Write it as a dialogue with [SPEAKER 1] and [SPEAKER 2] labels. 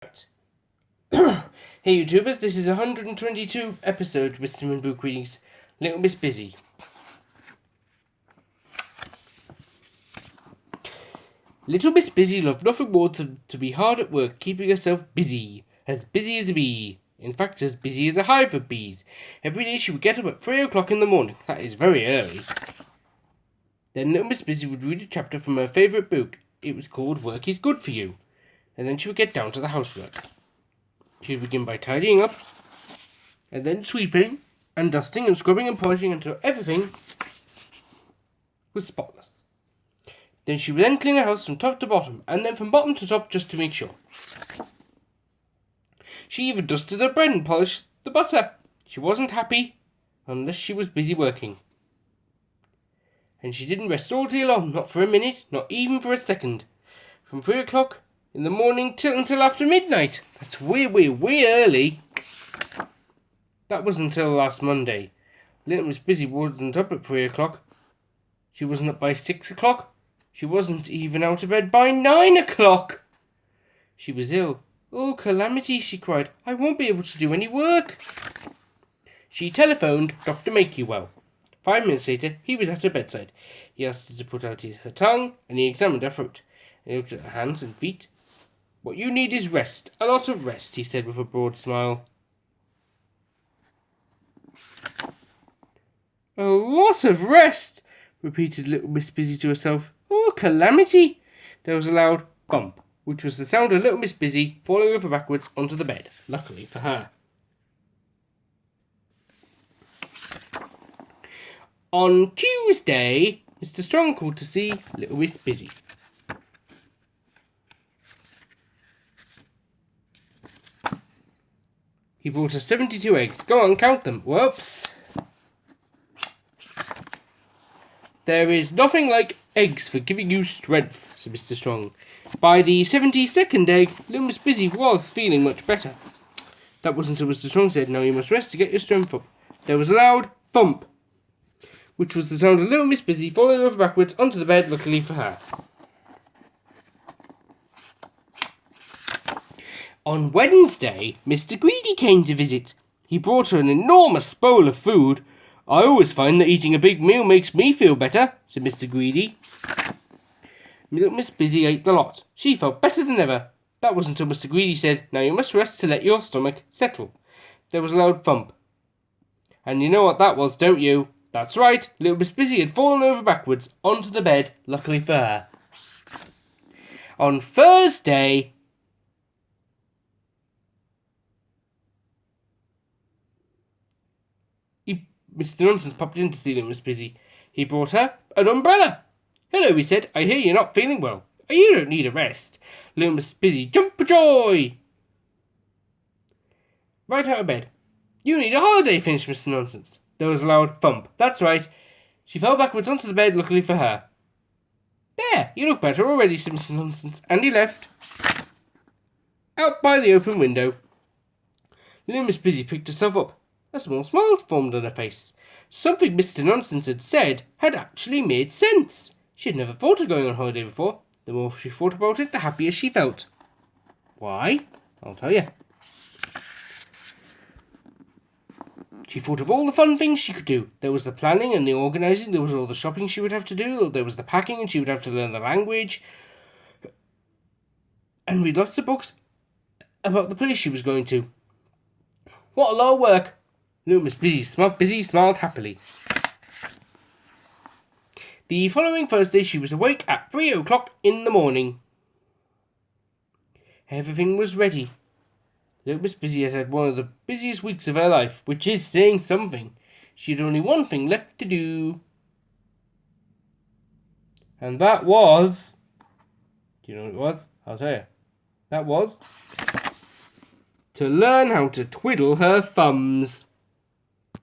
[SPEAKER 1] Hey YouTubers, this is 122 episode with Simon Book Readings, Little Miss Busy. Little Miss Busy loved nothing more than to be hard at work, keeping herself busy as a bee. In fact, as busy as a hive of bees. Every day she would get up at 3 o'clock in the morning. That is very early. Then Little Miss Busy would read a chapter from her favourite book. It was called Work is Good for You. And then she would get down to the housework. She would begin by tidying up, and then sweeping, and dusting, and scrubbing, and polishing until everything was spotless. Then she would clean the house from top to bottom, and then from bottom to top just to make sure. She even dusted her bread and polished the butter. She wasn't happy unless she was busy working. And she didn't rest all day long, not for a minute, not even for a second. From 3 o'clock in the morning until after midnight. That's way early. That was until last Monday. Little Miss Busy wasn't up at 3 o'clock. She wasn't up by 6 o'clock. She wasn't even out of bed by 9 o'clock. She was ill. Oh, calamity, she cried. I won't be able to do any work. She telephoned Dr. Makewell. 5 minutes later, he was at her bedside. He asked her to put out her tongue, and he examined her throat. He looked at her hands and feet. What you need is rest, a lot of rest, he said with a broad smile. A lot of rest, repeated Little Miss Busy to herself. Oh, calamity! There was a loud bump, which was the sound of Little Miss Busy falling over backwards onto the bed, luckily for her. On Tuesday, Mr. Strong called to see Little Miss Busy. He brought her 72 eggs. Go on, count them. Whoops. There is nothing like eggs for giving you strength, said Mr. Strong. By the 72nd egg, Little Miss Busy was feeling much better. That wasn't until Mr. Strong said, now you must rest to get your strength up. There was a loud bump, which was the sound of Little Miss Busy falling over backwards onto the bed, luckily for her. On Wednesday, Mr. Greedy came to visit. He brought her an enormous bowl of food. I always find that eating a big meal makes me feel better, said Mr. Greedy. Little Miss Busy ate the lot. She felt better than ever. That was until Mr. Greedy said, now you must rest to let your stomach settle. There was a loud thump. And you know what that was, don't you? That's right, Little Miss Busy had fallen over backwards onto the bed, luckily for her. On Thursday, Mr. Nonsense popped in to see Little Miss Busy. He brought her an umbrella. Hello, he said. I hear you're not feeling well. You don't need a rest. Little Miss Busy jumped for joy. Right out of bed. You need a holiday, finished Mr. Nonsense. There was a loud thump. That's right. She fell backwards onto the bed, luckily for her. There, you look better already, said Mr. Nonsense. And he left. Out by the open window. Little Miss Busy picked herself up. A small smile formed on her face. Something Mr. Nonsense had said had actually made sense. She had never thought of going on holiday before. The more she thought about it, the happier she felt. Why? I'll tell you. She thought of all the fun things she could do. There was the planning and the organising. There was all the shopping she would have to do. There was the packing, and she would have to learn the language. And read lots of books about the place she was going to. What a lot of work. Little Miss Busy smiled happily. The following Thursday, she was awake at 3 o'clock in the morning. Everything was ready. Little Miss Busy had had one of the busiest weeks of her life, which is saying something. She had only one thing left to do. And that was... Do you know what it was? I'll tell you. That was... to learn how to twiddle her thumbs.